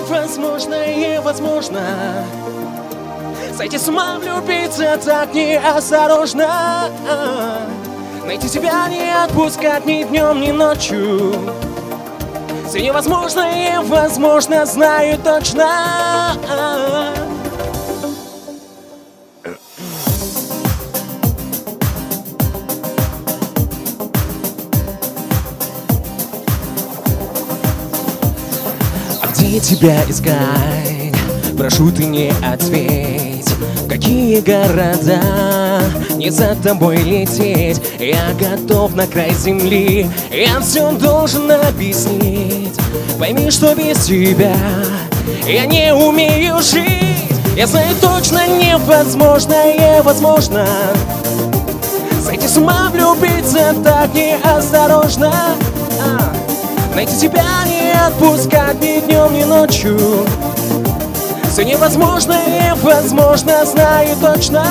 невозможное возможно. Сойти с ума, влюбиться так неосторожно. Найти тебя, не отпускать ни днем, ни ночью. Все невозможное возможно, знаю точно. Где тебя искать? Прошу, ты не ответь. В какие города не за тобой лететь? Я готов на край земли, я все должен объяснить. Пойми, что без тебя я не умею жить. Я знаю точно, невозможное возможно. Сойти с ума, влюбиться так неосторожно. Найти тебя, не отпускать ни днем, ни ночью. Все невозможное возможно, знаю точно.